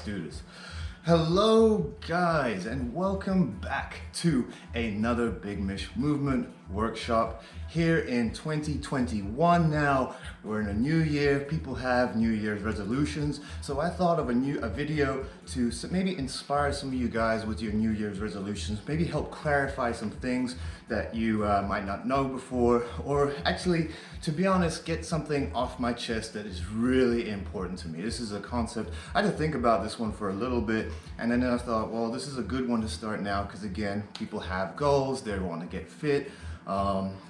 do this. Hello guys, and welcome back to another Big Mish movement workshop here in 2021. Now we're in a new year. People have New Year's resolutions, so I thought of a video to maybe inspire some of you guys with your New Year's resolutions, maybe help clarify some things that you might not know before, or actually, to be honest, get something off my chest that is really important to me. This is a concept, I had to think about this one for a little bit, and then I thought, well, this is a good one to start now, because again, people have goals, they want to get fit,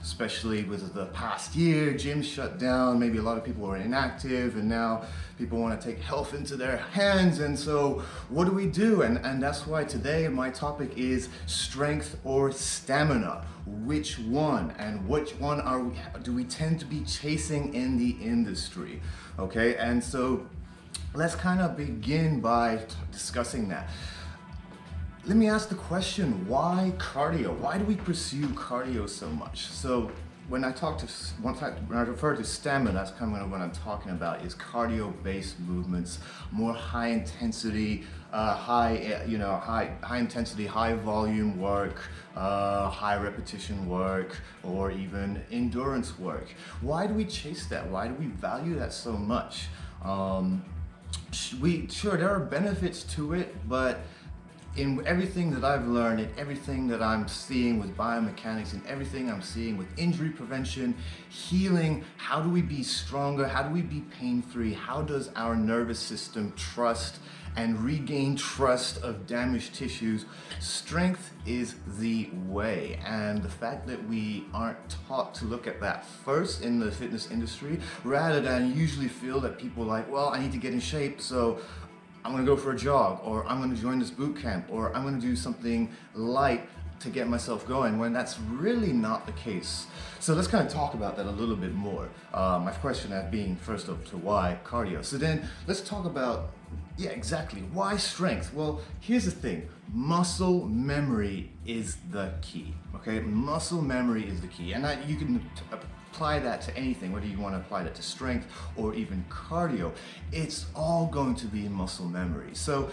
especially with the past year, gyms shut down, maybe a lot of people are inactive, and now people want to take health into their hands, and so what do we do? And that's why today my topic is strength or stamina. Which one, and which one do we tend to be chasing in the industry? Okay, and so let's kind of begin by discussing that. Let me ask the question, why cardio? Why do we pursue cardio so much? So when I refer to stamina, that's kind of what I'm talking about, is cardio-based movements, more high intensity, high intensity, high volume work, high repetition work, or even endurance work. Why do we chase that? Why do we value that so much? Sure, there are benefits to it, but in everything that I've learned, and everything that I'm seeing with biomechanics, and everything I'm seeing with injury prevention, healing, how do we be stronger? How do we be pain-free? How does our nervous system trust and regain trust of damaged tissues? Strength is the way, and the fact that we aren't taught to look at that first in the fitness industry, rather than usually feel that people like, well, I need to get in shape, so I'm gonna go for a jog, or I'm gonna join this boot camp, or I'm gonna do something light to get myself going, when that's really not the case. So let's kind of talk about that a little bit more. My question being first up to why cardio. So then let's talk about, yeah, exactly, why strength? Well, here's the thing, muscle memory is the key, okay? Muscle memory is the key, and you can apply that to anything, whether you want to apply that to strength or even cardio. It's all going to be muscle memory. So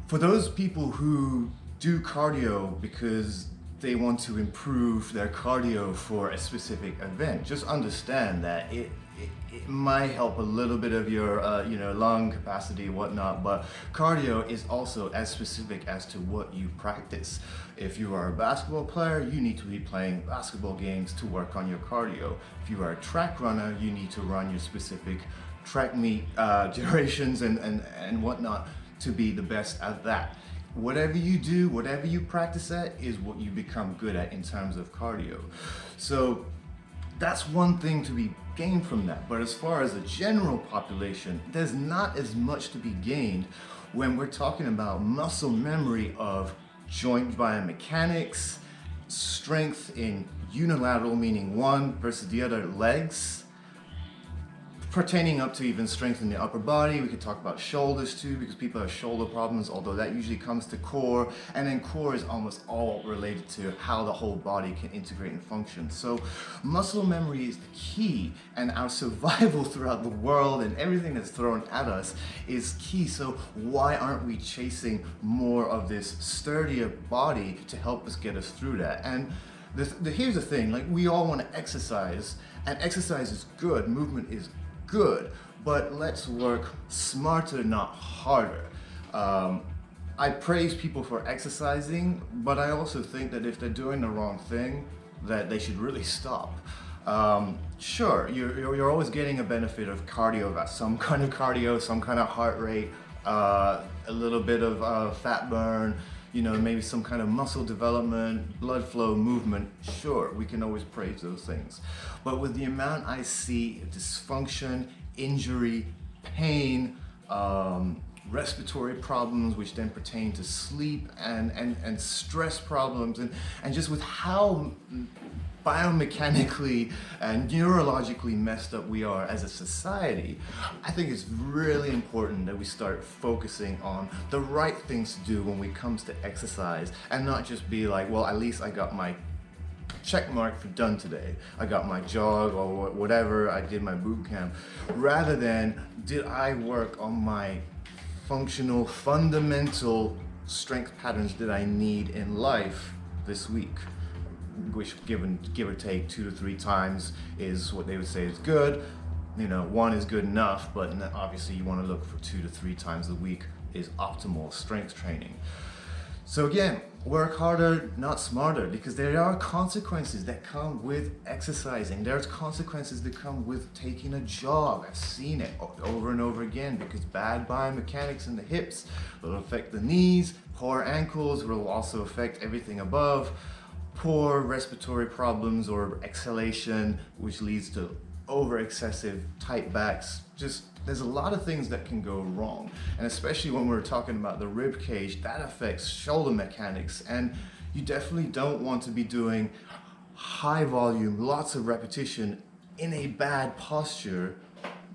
for those people who do cardio because they want to improve their cardio for a specific event, just understand that it might help a little bit of your lung capacity, whatnot, but cardio is also as specific as to what you practice. If you are a basketball player, you need to be playing basketball games to work on your cardio. If you are a track runner, you need to run your specific track meet durations and whatnot to be the best at that. Whatever you do, whatever you practice at, is what you become good at in terms of cardio. So that's one thing to be gained from that. But as far as the general population, there's not as much to be gained when we're talking about muscle memory of joint biomechanics, strength in unilateral, meaning one versus the other legs, pertaining up to even strength in the upper body. We could talk about shoulders too, because people have shoulder problems, although that usually comes to core, and then core is almost all related to how the whole body can integrate and function. So muscle memory is the key, and our survival throughout the world and everything that's thrown at us is key. So why aren't we chasing more of this sturdier body to help us get us through that? And here's the thing, like, we all want to exercise, and exercise is good, movement is good, but let's work smarter, not harder. I praise people for exercising, but I also think that if they're doing the wrong thing, that they should really stop. Sure, you're always getting a benefit of cardio, some kind of cardio, some kind of heart rate, a little bit of fat burn, maybe some kind of muscle development, blood flow, movement. Sure, we can always praise those things. But with the amount I see of dysfunction, injury, pain, respiratory problems, which then pertain to sleep and stress problems, and just with how biomechanically and neurologically messed up we are as a society, I think it's really important that we start focusing on the right things to do when it comes to exercise, and not just be like, well, at least I got my check mark for done today. I got my jog or whatever, I did my boot camp, rather than did I work on my functional, fundamental strength patterns that I need in life this week, which give or take 2 to 3 times is what they would say is good. You know, 1 is good enough, but obviously you want to look for 2 to 3 times a week is optimal strength training. So again, work harder, not smarter, because there are consequences that come with exercising. There's consequences that come with taking a jog. I've seen it over and over again, because bad biomechanics in the hips will affect the knees, poor ankles will also affect everything above, poor respiratory problems or exhalation, which leads to over excessive tight backs. Just there's a lot of things that can go wrong, and especially when we're talking about the rib cage, that affects shoulder mechanics, and you definitely don't want to be doing high volume, lots of repetition in a bad posture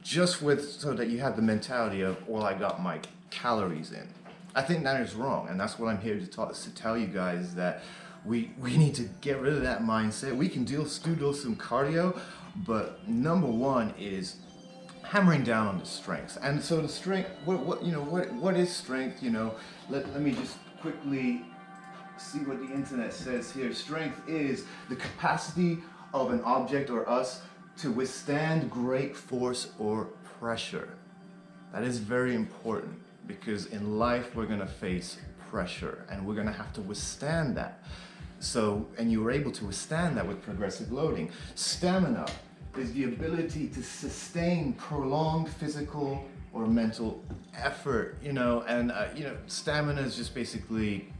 just so that you have the mentality of, well, I got my calories in. I think that is wrong, and that's what I'm here to tell you guys, that we need to get rid of that mindset. We can do some cardio, but number one is hammering down on the strengths. And so the strength, what is strength? You know, let me just quickly see what the internet says here. Strength is the capacity of an object or us to withstand great force or pressure. That is very important, because in life we're going to face pressure and we're going to have to withstand that. So, and you were able to withstand that with progressive loading. Stamina is the ability to sustain prolonged physical or mental effort, and stamina is just basically,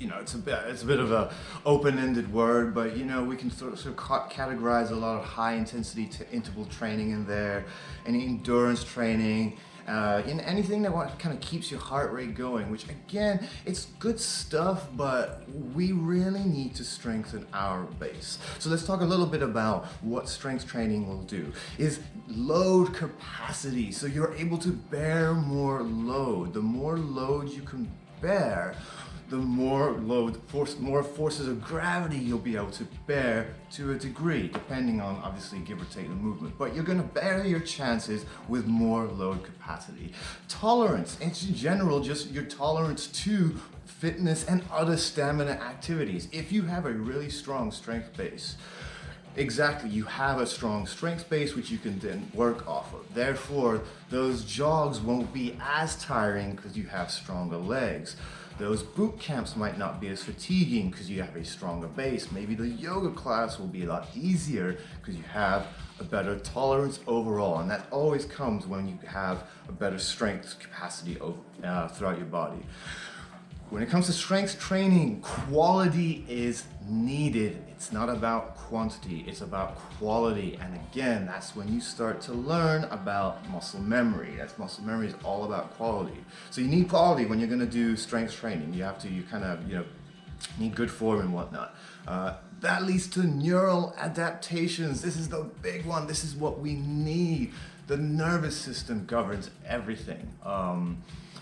it's a bit of a open-ended word, but we can sort of categorize a lot of high intensity to interval training in there, any endurance training, in anything that kind of keeps your heart rate going, which again, it's good stuff, but we really need to strengthen our base. So let's talk a little bit about what strength training will do. Is load capacity, so you're able to bear more load. The more load you can bear, the more forces of gravity you'll be able to bear to a degree, depending on, obviously, give or take the movement. But you're going to bear your chances with more load capacity. Tolerance, in general, just your tolerance to fitness and other stamina activities. If you have a really strong strength base, exactly, you have a strong strength base which you can then work off of. Therefore, those jogs won't be as tiring because you have stronger legs. Those boot camps might not be as fatiguing because you have a stronger base. Maybe the yoga class will be a lot easier because you have a better tolerance overall. And that always comes when you have a better strength capacity throughout your body. When it comes to strength training, quality is needed. It's not about quantity, it's about quality. And again, that's when you start to learn about muscle memory. Muscle memory is all about quality. So you need quality when you're gonna do strength training. You need good form and whatnot. That leads to neural adaptations. This is the big one. This is what we need. The nervous system governs everything.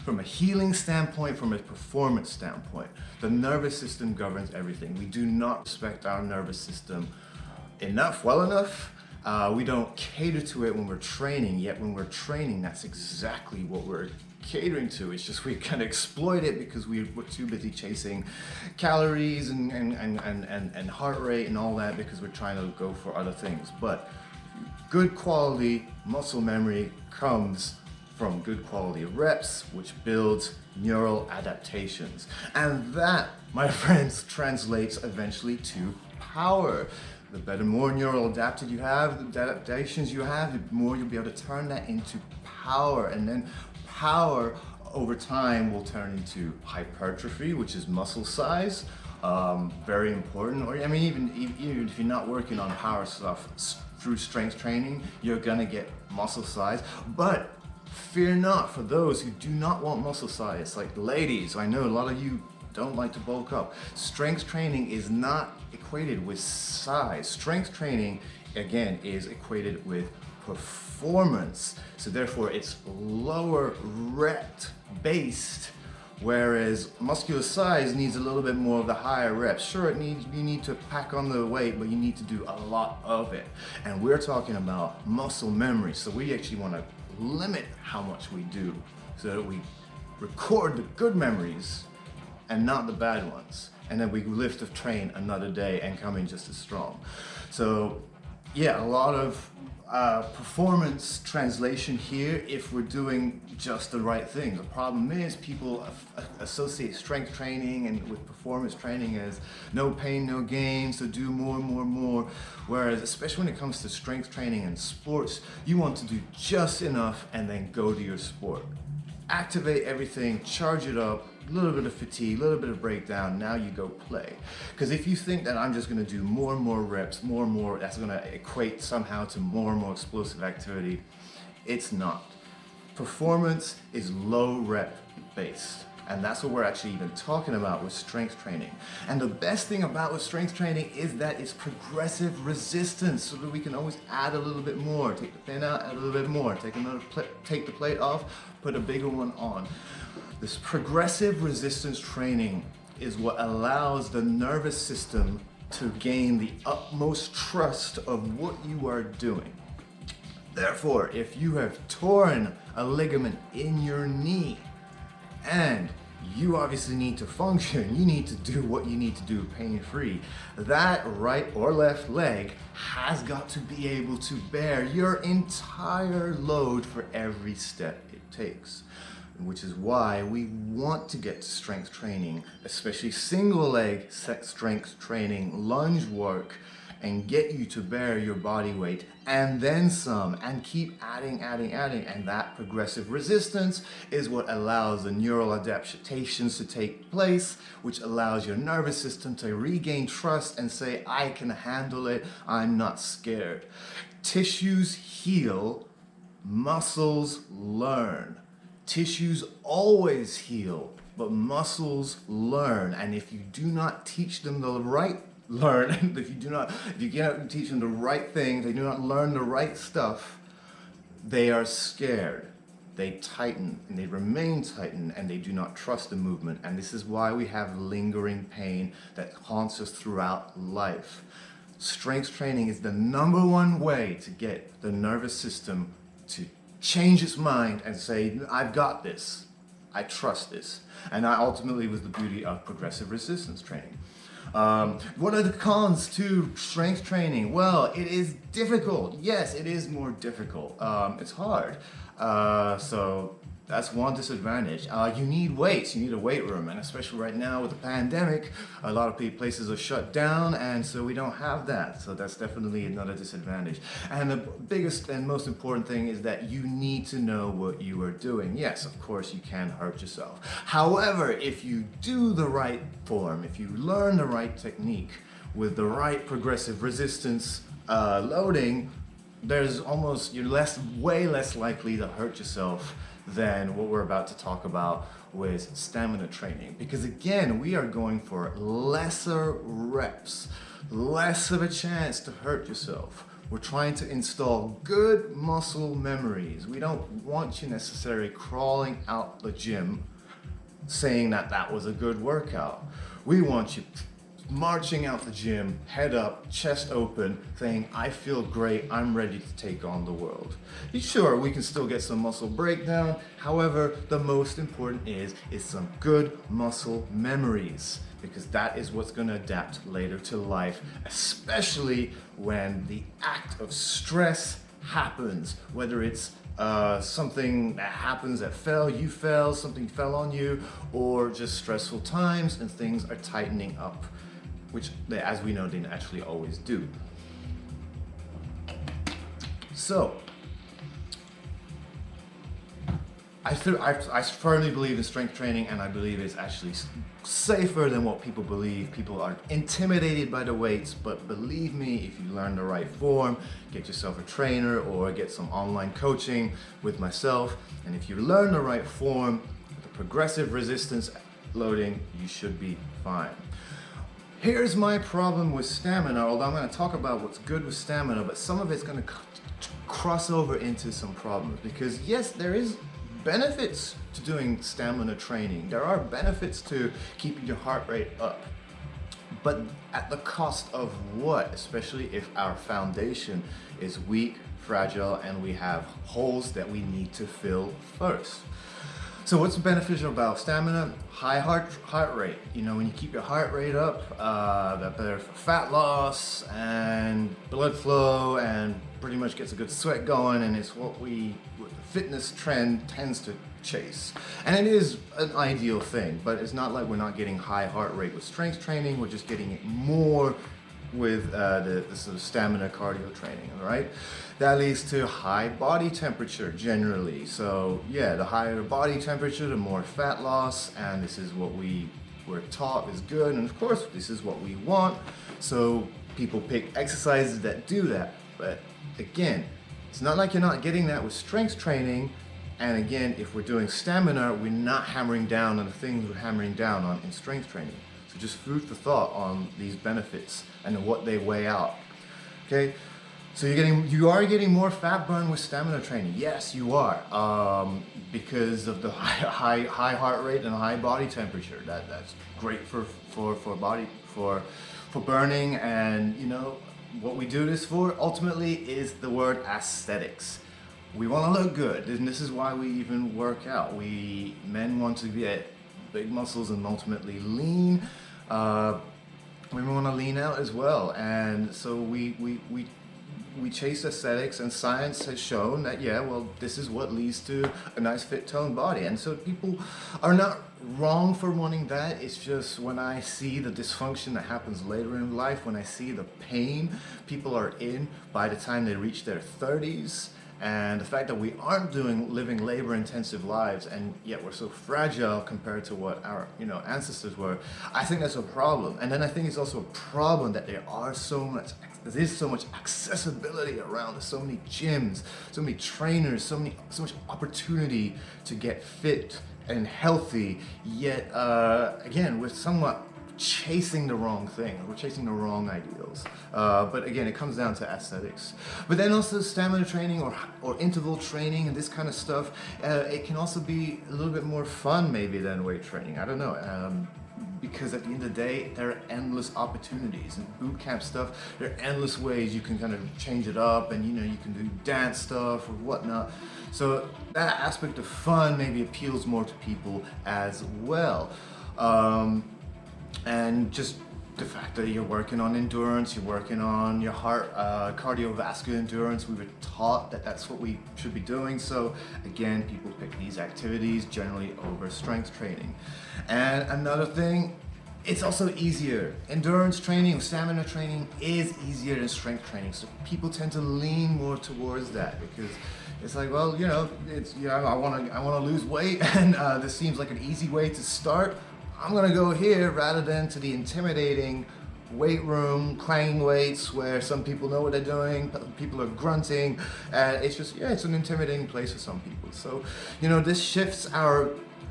From a healing standpoint, from a performance standpoint, the nervous system governs everything. We do not respect our nervous system well enough. We don't cater to it when we're training, yet when we're training, that's exactly what we're catering to. It's just we kind of exploit it because we're too busy chasing calories and heart rate and all that, because we're trying to go for other things. But good quality muscle memory comes from good quality reps, which builds neural adaptations. And that, my friends, translates eventually to power. The more neural adapted you have, the adaptations you have, the more you'll be able to turn that into power. And then power over time will turn into hypertrophy, which is muscle size. Very important. Or even if you're not working on power stuff through strength training, you're gonna get muscle size. But fear not, for those who do not want muscle size, like ladies, I know a lot of you don't like to bulk up. Strength training is not equated with size. Strength training, again, is equated with performance. So therefore, it's lower rep based, whereas muscular size needs a little bit more of the higher reps. Sure, you need to pack on the weight, but you need to do a lot of it. And we're talking about muscle memory, so we actually want to limit how much we do so that we record the good memories and not the bad ones. And then we live to train another day and come in just as strong. So yeah, a lot of performance translation here if we're doing just the right thing. The problem is people associate strength training and with performance training as no pain, no gain, so do more and more and more. Whereas, especially when it comes to strength training and sports, you want to do just enough and then go to your sport. Activate everything, charge it up, a little bit of fatigue, a little bit of breakdown, now you go play. Because if you think that I'm just gonna do more and more reps, more and more, that's gonna equate somehow to more and more explosive activity, it's not. Performance is low rep based. And that's what we're actually even talking about with strength training. And the best thing about with strength training is that it's progressive resistance, so that we can always add a little bit more. Take the pin out, add a little bit more. Take the plate off, put a bigger one on. This progressive resistance training is what allows the nervous system to gain the utmost trust of what you are doing. Therefore, if you have torn a ligament in your knee, and you obviously need to function, you need to do what you need to do pain-free, that right or left leg has got to be able to bear your entire load for every step it takes. Which is why we want to get to strength training, especially single leg strength training, lunge work, and get you to bear your body weight and then some, and keep adding, and that progressive resistance is what allows the neural adaptations to take place, which allows your nervous system to regain trust and say, I can handle it, I'm not scared. Tissues heal, muscles learn. Tissues always heal, but muscles learn, and if you do not teach them the right if you cannot teach them the right thing, they do not learn the right stuff, they are scared. They tighten, and they remain tightened, and they do not trust the movement. And this is why we have lingering pain that haunts us throughout life. Strength training is the #1 way to get the nervous system to change its mind and say, I've got this, I trust this. And that ultimately was the beauty of progressive resistance training. What are the cons to strength training? Well, it is difficult. Yes, it is more difficult. It's hard. So that's one disadvantage. You need weights, you need a weight room, and especially right now with the pandemic, a lot of places are shut down, and so we don't have that. So that's definitely another disadvantage. And the biggest and most important thing is that you need to know what you are doing. Yes, of course, you can hurt yourself. However, if you do the right form, if you learn the right technique with the right progressive resistance loading, you're way less likely to hurt yourself than what we're about to talk about with stamina training. Because again, we are going for lesser reps, less of a chance to hurt yourself. We're trying to install good muscle memories. We don't want you necessarily crawling out the gym saying that that was a good workout. We want you marching out the gym, head up, chest open, saying, I feel great, I'm ready to take on the world. Sure, we can still get some muscle breakdown. However, the most important is some good muscle memories, because that is what's going to adapt later to life, especially when the act of stress happens, whether it's something that happens that you fell, something fell on you, or just stressful times and things are tightening up, which they, as we know, they naturally always do. So, I firmly believe in strength training, and I believe it's actually safer than what people believe. People are intimidated by the weights, but believe me, if you learn the right form, get yourself a trainer or get some online coaching with myself, and if you learn the right form, the progressive resistance loading, you should be fine. Here's my problem with stamina, although I'm going to talk about what's good with stamina, but some of it's going to cross over into some problems, because yes, there is benefits to doing stamina training. There are benefits to keeping your heart rate up, but at the cost of what? Especially if our foundation is weak, fragile, and we have holes that we need to fill first. So what's beneficial about stamina? High heart rate. You know, when you keep your heart rate up, that better for fat loss and blood flow, and pretty much gets a good sweat going, and it's what the fitness trend tends to chase. And it is an ideal thing, but it's not like we're not getting high heart rate with strength training. We're just getting it more with the sort of stamina cardio training, all right? That leads to high body temperature generally. So yeah, the higher the body temperature, the more fat loss, and this is what we're taught is good, and of course this is what we want. So people pick exercises that do that, but again, it's not like you're not getting that with strength training. And again, if we're doing stamina, we're not hammering down on the things we're hammering down on in strength training. So just food for thought on these benefits and what they weigh out. Okay, so you are getting more fat burn with stamina training. Yes, you are, because of the high heart rate and high body temperature. That's great for burning. And you know what we do this for ultimately is the word aesthetics. We want to look good, and this is why we even work out. Men want to get big muscles and ultimately lean. Women want to lean out as well, and so we chase aesthetics, and science has shown that this is what leads to a nice fit toned body. And so people are not wrong for wanting that. It's just when I see the dysfunction that happens later in life, when I see the pain people are in by the time they reach their 30s, and the fact that we aren't living labor-intensive lives, and yet we're so fragile compared to what our ancestors were, I think that's a problem. And then I think it's also a problem that there is so much accessibility around. There's so many gyms, so many trainers, so much opportunity to get fit and healthy. Yet again, we're somewhat chasing the wrong thing. We're chasing the wrong ideals. But again, it comes down to aesthetics. But then also stamina training or interval training and this kind of stuff, it can also be a little bit more fun maybe than weight training. I don't know. Because at the end of the day, there are endless opportunities. In boot camp stuff, there are endless ways you can kind of change it up, and you can do dance stuff or whatnot. So that aspect of fun maybe appeals more to people as well. And just the fact that you're working on endurance, you're working on your heart, cardiovascular endurance. We were taught that that's what we should be doing. So again, people pick these activities generally over strength training. And another thing, it's also easier. Endurance training or stamina training is easier than strength training. So people tend to lean more towards that because it's like, well, I want to lose weight, and this seems like an easy way to start. I'm gonna go here rather than to the intimidating weight room, clanging weights where some people know what they're doing, people are grunting, and it's just, it's an intimidating place for some people. So, this shifts our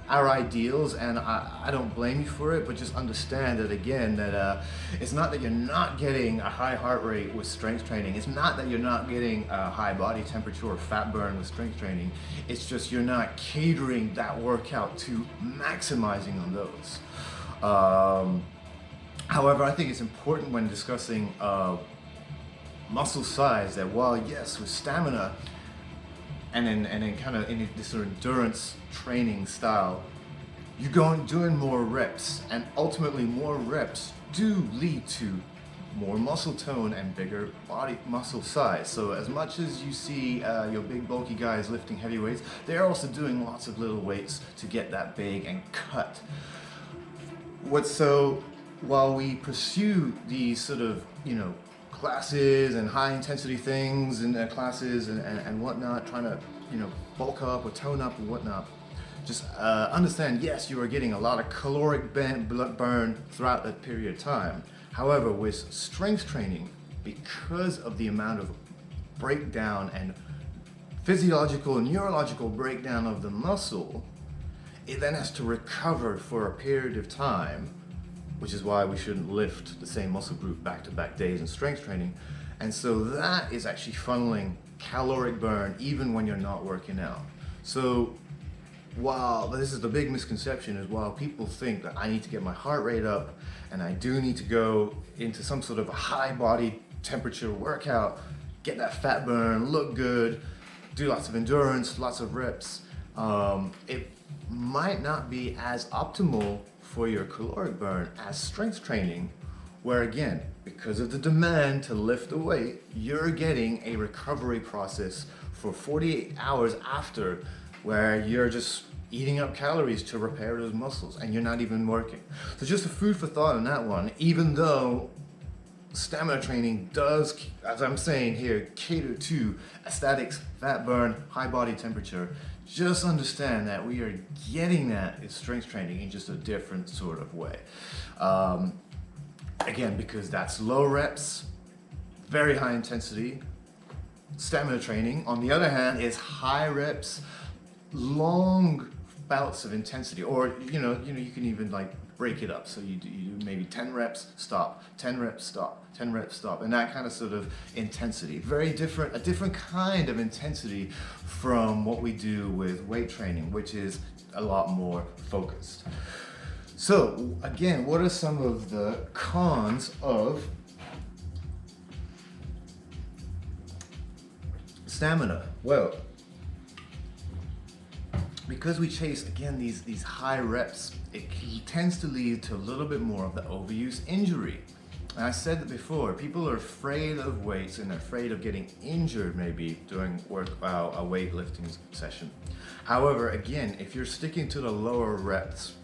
ideals, and I don't blame you for it, but just understand that again, that it's not that you're not getting a high heart rate with strength training. It's not that you're not getting a high body temperature or fat burn with strength training. It's just you're not catering that workout to maximizing on those. However, I think it's important when discussing muscle size that while yes, with stamina and then kind of in this sort of endurance training style, you're doing more reps, and ultimately more reps do lead to more muscle tone and bigger body muscle size. So as much as you see your big bulky guys lifting heavy weights, they're also doing lots of little weights to get that big and cut. While we pursue these sort of classes and high intensity things in classes and whatnot, trying to bulk up or tone up and whatnot, just understand, yes, you are getting a lot of caloric blood burn throughout that period of time. However, with strength training, because of the amount of breakdown and physiological and neurological breakdown of the muscle, it then has to recover for a period of time, which is why we shouldn't lift the same muscle group back-to-back days in strength training. And so that is actually funneling caloric burn even when you're not working out. So while this is the big misconception, is while people think that I need to get my heart rate up and I do need to go into some sort of a high body temperature workout, get that fat burn, look good, do lots of endurance, lots of reps, it might not be as optimal for your caloric burn as strength training, where again, because of the demand to lift the weight, you're getting a recovery process for 48 hours after, where you're just eating up calories to repair those muscles and you're not even working. So just a food for thought on that one, even though stamina training does, as I'm saying here, cater to aesthetics, fat burn, high body temperature, just understand that we are getting that in strength training in just a different sort of way. Again, because that's low reps, very high intensity. Stamina training, on the other hand, is high reps, long bouts of intensity, or you can even like break it up. So you do maybe 10 reps, stop, 10 reps, stop, 10 reps, stop, and that kind of sort of intensity. Very different, a different kind of intensity from what we do with weight training, which is a lot more focused. So again, what are some of the cons of stamina? Well, because we chase, again, these high reps, it tends to lead to a little bit more of the overuse injury. And I said that before, people are afraid of weights and afraid of getting injured maybe during a weightlifting session. However, again, if you're sticking to the lower reps,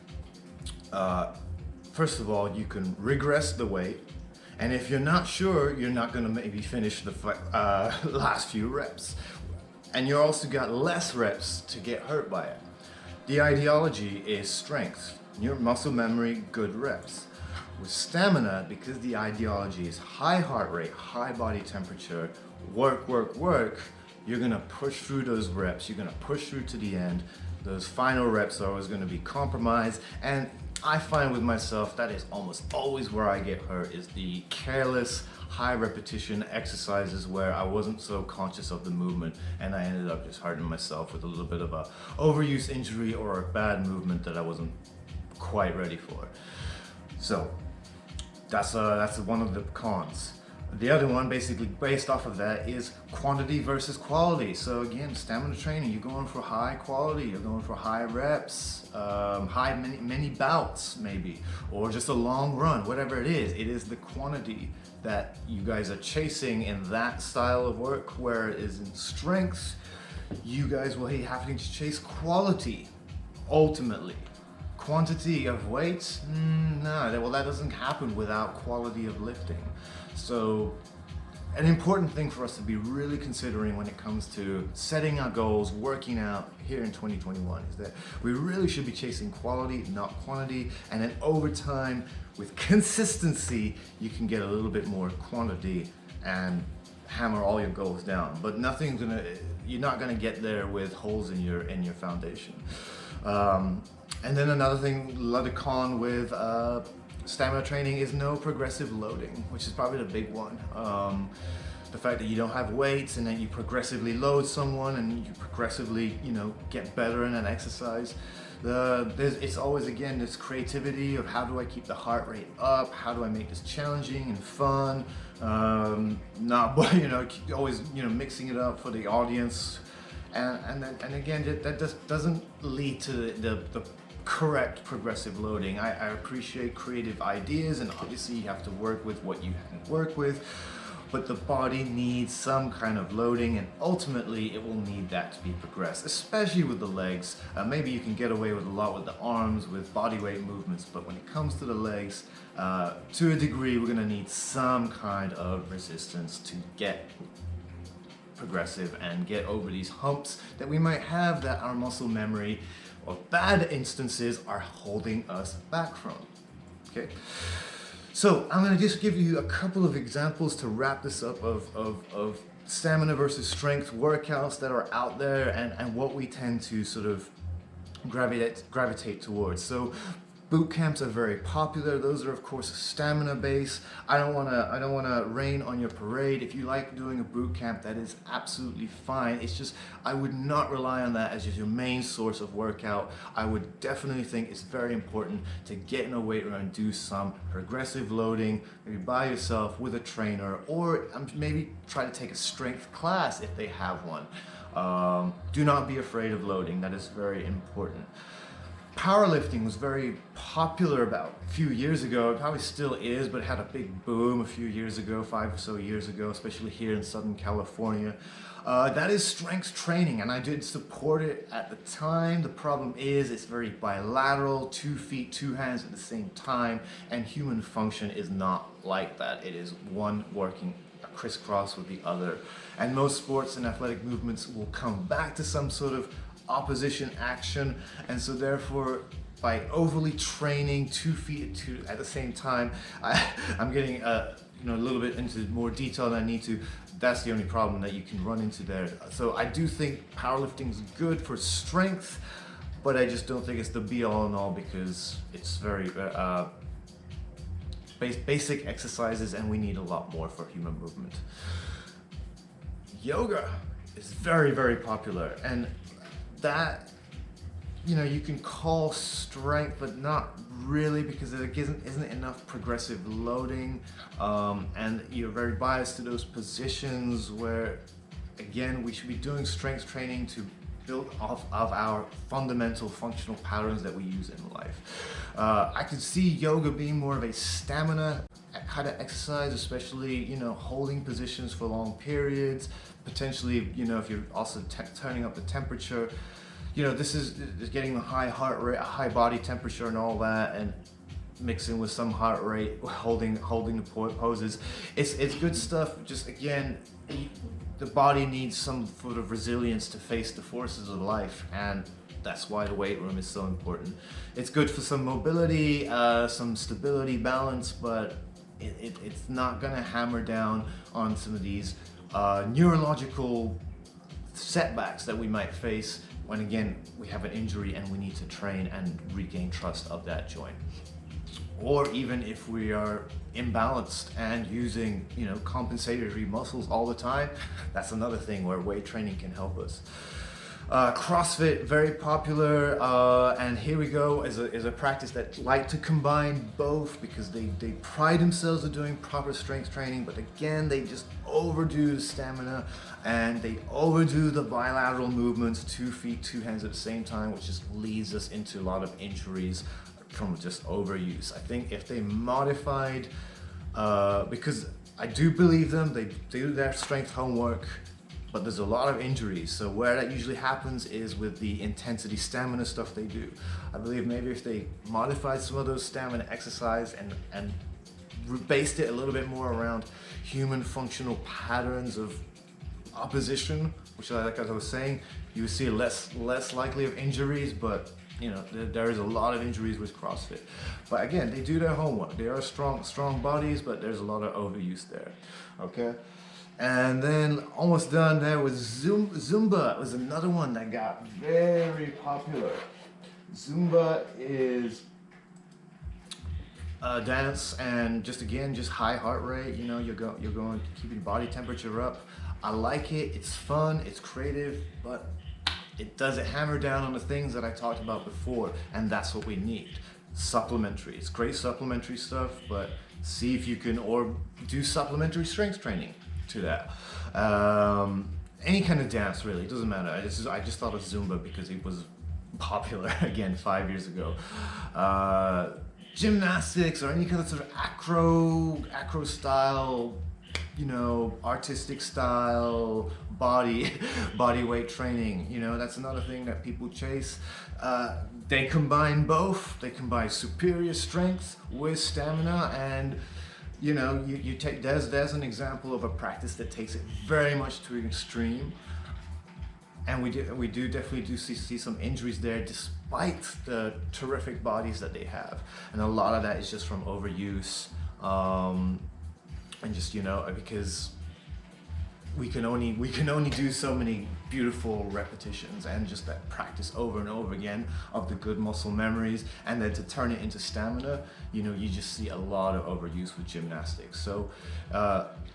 first of all, you can regress the weight. And if you're not sure, you're not gonna maybe finish the last few reps. And you also got less reps to get hurt by it. The ideology is strength, your muscle memory, good reps. With stamina, because the ideology is high heart rate, high body temperature, work, you're gonna push through those reps, you're gonna push through to the end. Those final reps are always gonna be compromised, and I find with myself that is almost always where I get hurt, is the careless, high repetition exercises where I wasn't so conscious of the movement and I ended up just hurting myself with a little bit of a overuse injury or a bad movement that I wasn't quite ready for. So that's one of the cons. The other one, basically based off of that, is quantity versus quality. So again, stamina training, you're going for high quality, you're going for high reps, many bouts maybe, or just a long run, whatever it is the quantity that you guys are chasing in that style of work, where it is in strength, you guys will be having to chase quality ultimately. Quantity of weights, no, well, that doesn't happen without quality of lifting. So an important thing for us to be really considering when it comes to setting our goals, working out here in 2021, is that we really should be chasing quality, not quantity. And then over time, with consistency, you can get a little bit more quantity and hammer all your goals down. But you're not gonna get there with holes in your foundation. And then another con with stamina training is no progressive loading, which is probably the big one. The fact that you don't have weights and then you progressively load someone and you progressively, get better in an exercise. It's always, again, this creativity of how do I keep the heart rate up? How do I make this challenging and fun? Always, mixing it up for the audience. And again, that just doesn't lead to the correct progressive loading. I appreciate creative ideas, and obviously you have to work with what you can work with, but the body needs some kind of loading, and ultimately it will need that to be progressed, especially with the legs. Maybe you can get away with a lot with the arms, with body weight movements, but when it comes to the legs, to a degree, we're gonna need some kind of resistance to get progressive and get over these humps that we might have that our muscle memory or bad instances are holding us back from. Okay, so I'm gonna just give you a couple of examples to wrap this up of stamina versus strength workouts that are out there and what we tend to sort of gravitate towards. So boot camps are very popular. Those are, of course, stamina based. I don't wanna rain on your parade. If you like doing a boot camp, that is absolutely fine. It's just, I would not rely on that as just your main source of workout. I would definitely think it's very important to get in a weight room and do some progressive loading, maybe by yourself with a trainer, or maybe try to take a strength class if they have one. Do not be afraid of loading. That is very important. powerlifting was very popular about a few years ago. It probably still is, but it had a big boom a few years ago, 5 or so years ago, especially here in Southern California. That is strength training, and I did support it at the time. The problem is it's very bilateral, 2 feet, 2 hands at the same time, and human function is not like that. It is one working crisscross with the other. And most sports and athletic movements will come back to some sort of opposition action, and so therefore by overly training 2 feet at the same time, I'm getting a little bit into more detail than I need to. That's the only problem that you can run into there. So I do think powerlifting is good for strength, but I just don't think it's the be all and all, because it's very basic exercises and we need a lot more for human movement. Yoga is very, very popular, and that, you can call strength, but not really, because there isn't enough progressive loading, and you're very biased to those positions where, again, we should be doing strength training to build off of our fundamental functional patterns that we use in life. I could see yoga being more of a stamina kind of exercise, especially, holding positions for long periods, potentially, if you're also turning up the temperature. This is getting a high heart rate, a high body temperature and all that, and mixing with some heart rate, holding the poses. It's good stuff. Just again, the body needs some sort of resilience to face the forces of life, and that's why the weight room is so important. It's good for some mobility, some stability, balance, but it's not gonna hammer down on some of these neurological setbacks that we might face when, again, we have an injury and we need to train and regain trust of that joint. Or even if we are imbalanced and using, compensatory muscles all the time, that's another thing where weight training can help us. CrossFit, very popular, and here we go, is a practice that like to combine both, because they pride themselves on doing proper strength training, but again, they just overdo the stamina and they overdo the bilateral movements, 2 feet, 2 hands at the same time, which just leads us into a lot of injuries from just overuse. I think if they modified, because I do believe them, they do their strength homework, but there's a lot of injuries. So where that usually happens is with the intensity stamina stuff they do. I believe maybe if they modified some of those stamina exercise and based it a little bit more around human functional patterns of opposition, which, like as I was saying, you would see less likely of injuries, but there is a lot of injuries with CrossFit. But again, they do their homework. They are strong bodies, but there's a lot of overuse there. Okay. And then almost done there with Zumba was another one that got very popular. Zumba is a dance, and just high heart rate. You're going keeping body temperature up. I like it. It's fun. It's creative, but it doesn't hammer down on the things that I talked about before, and that's what we need. Supplementary. It's great supplementary stuff, but see if you can or do supplementary strength training to that. Any kind of dance, really, it doesn't matter. I just thought of Zumba because it was popular again 5 years ago. Gymnastics or any kind of sort of acro style, artistic style body weight training. That's another thing that people chase. They combine both. They combine superior strength with stamina, and you take, there's an example of a practice that takes it very much to an extreme, and we definitely see some injuries there, despite the terrific bodies that they have, and a lot of that is just from overuse, and just because we can only do so many beautiful repetitions, and just that practice over and over again of the good muscle memories, and then to turn it into stamina, you just see a lot of overuse with gymnastics. So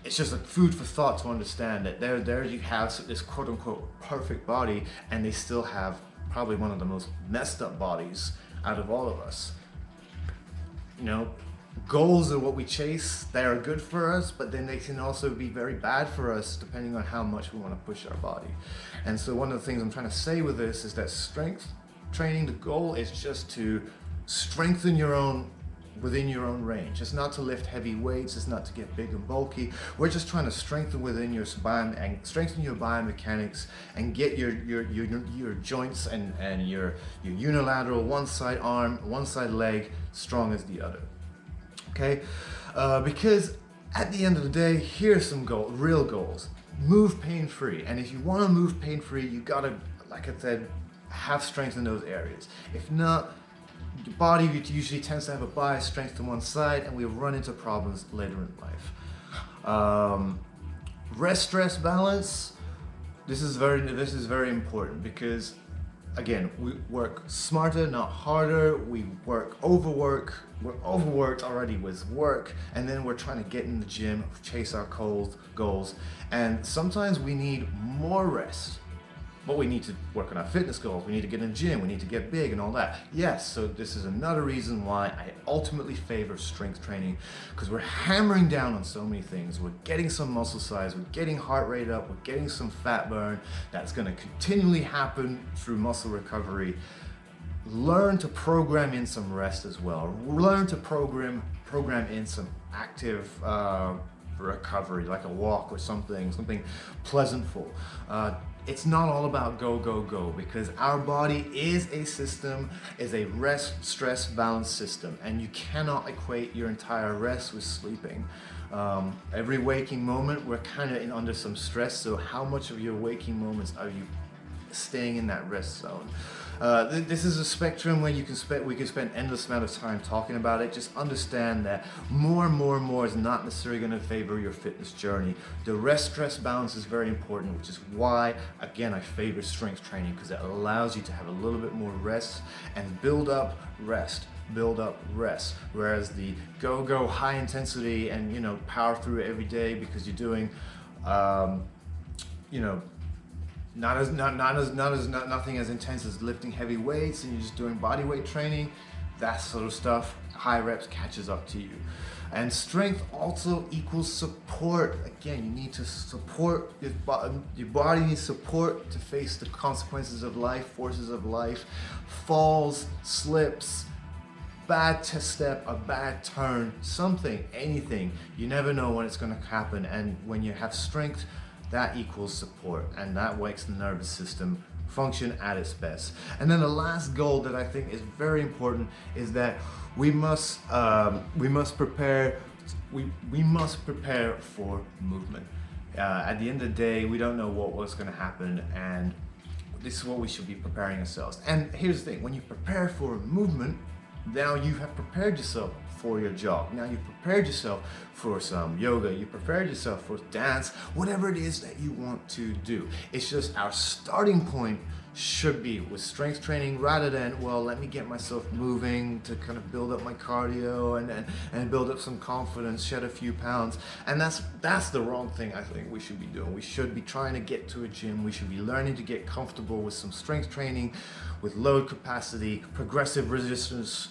it's just a food for thought to understand that there you have this quote unquote perfect body, and they still have probably one of the most messed up bodies out of all of us. Goals are what we chase. They are good for us, but then they can also be very bad for us depending on how much we want to push our body. And so one of the things I'm trying to say with this is that strength training, the goal is just to strengthen within your own range. It's not to lift heavy weights, it's not to get big and bulky. We're just trying to strengthen within your strengthen your biomechanics and get your joints and your unilateral one side arm, one side leg strong as the other. Okay, because at the end of the day, here's some real goals. Move pain-free, and if you want to move pain-free, you gotta, like I said, have strength in those areas. If not, your body usually tends to have a bias strength to one side, and we run into problems later in life. Rest stress balance. This is very important because, again, we work smarter, not harder. We overwork. We're overworked already with work, and then we're trying to get in the gym, chase our goals, and sometimes we need more rest. But we need to work on our fitness goals. We need to get in the gym. We need to get big and all that. Yes, so this is another reason why I ultimately favor strength training, because we're hammering down on so many things. We're getting some muscle size, we're getting heart rate up, we're getting some fat burn. That's going to continually happen through muscle recovery. Learn to program in some rest as well. Learn to program in some active recovery, like a walk or something pleasantful. It's not all about go, go, go, because our body is a system, is a rest, stress, balance system, and you cannot equate your entire rest with sleeping. Every waking moment, we're kind of under some stress, so how much of your waking moments are you staying in that rest zone? This is a spectrum where we can spend endless amount of time talking about it. Just understand that more and more is not necessarily going to favor your fitness journey. The rest-stress balance is very important, which is why, again, I favor strength training, because it allows you to have a little bit more rest and build up rest. Whereas the go high intensity and power through it every day because you're doing nothing as intense as lifting heavy weights and you're just doing body weight training, that sort of stuff, high reps catches up to you. And strength also equals support. Again, you need to support your body needs support to face the consequences of life, forces of life, falls, slips, bad step, a bad turn, something, anything. You never know when it's going to happen, and when you have strength, that equals support, and that makes the nervous system function at its best. And then the last goal that I think is very important is that we must prepare for movement. At the end of the day, we don't know what's going to happen, and this is what we should be preparing ourselves. And here's the thing: when you prepare for movement, now you have prepared yourself for your jog. Now you've prepared yourself for some yoga, you prepared yourself for dance, whatever it is that you want to do. It's just our starting point should be with strength training rather than, well, let me get myself moving to kind of build up my cardio and build up some confidence, shed a few pounds. And that's the wrong thing I think we should be doing. We should be trying to get to a gym. We should be learning to get comfortable with some strength training, with load capacity, progressive resistance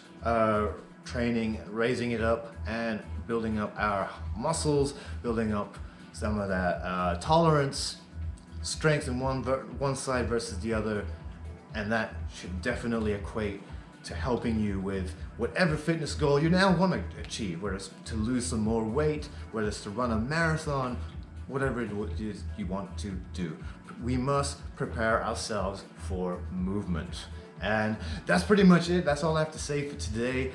training, raising it up and building up our muscles, building up some of that tolerance, strength in one side versus the other, and that should definitely equate to helping you with whatever fitness goal you now want to achieve, whether it's to lose some more weight, whether it's to run a marathon, whatever it is you want to do. We must prepare ourselves for movement. And that's pretty much it. That's all I have to say for today.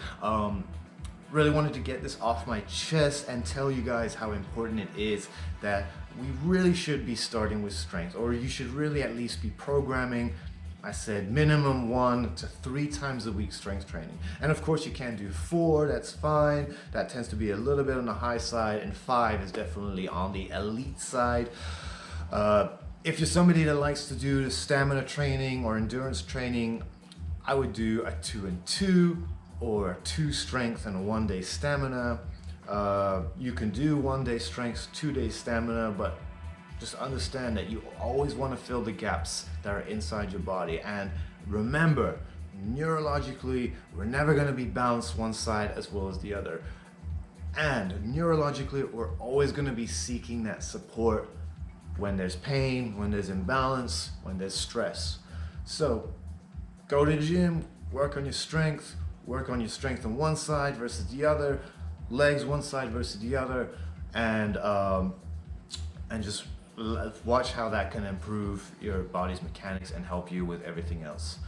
Really wanted to get this off my chest and tell you guys how important it is that we really should be starting with strength, or you should really at least be programming. I said minimum 1 to 3 times a week strength training. And of course you can do 4, that's fine. That tends to be a little bit on the high side, and 5 is definitely on the elite side. If you're somebody that likes to do the stamina training or endurance training, I would do a 2 and 2, or 2 strength and a 1 day stamina. You can do 1 day strength, 2 days stamina, but just understand that you always want to fill the gaps that are inside your body. And remember, neurologically, we're never going to be balanced one side as well as the other. And neurologically, we're always going to be seeking that support when there's pain, when there's imbalance, when there's stress. So go to the gym, work on your strength, work on your strength on one side versus the other, legs one side versus the other, and just watch how that can improve your body's mechanics and help you with everything else.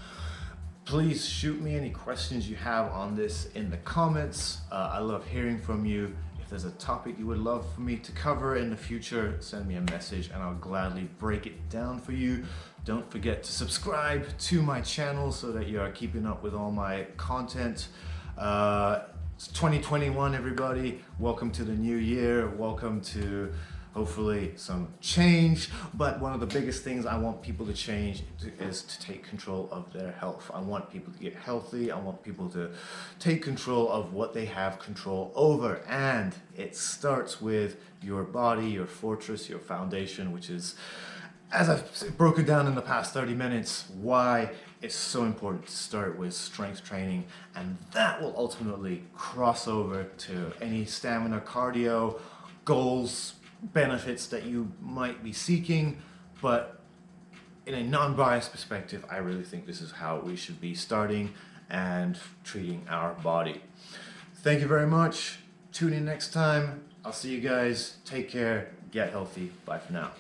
Please shoot me any questions you have on this in the comments. I love hearing from you. If there's a topic you would love for me to cover in the future, send me a message and I'll gladly break it down for you. Don't forget to subscribe to my channel so that you are keeping up with all my content. It's 2021, everybody. Welcome to the new year. Welcome to hopefully some change, but one of the biggest things I want people to change is to take control of their health. I want people to get healthy. I want people to take control of what they have control over, and it starts with your body, your fortress, your foundation, which is, as I've broken down in the past 30 minutes, why it's so important to start with strength training, and that will ultimately cross over to any stamina, cardio, goals, benefits that you might be seeking. But in a non-biased perspective, I really think this is how we should be starting and treating our body. Thank you very much. Tune in next time. I'll see you guys. Take care. Get healthy. Bye for now.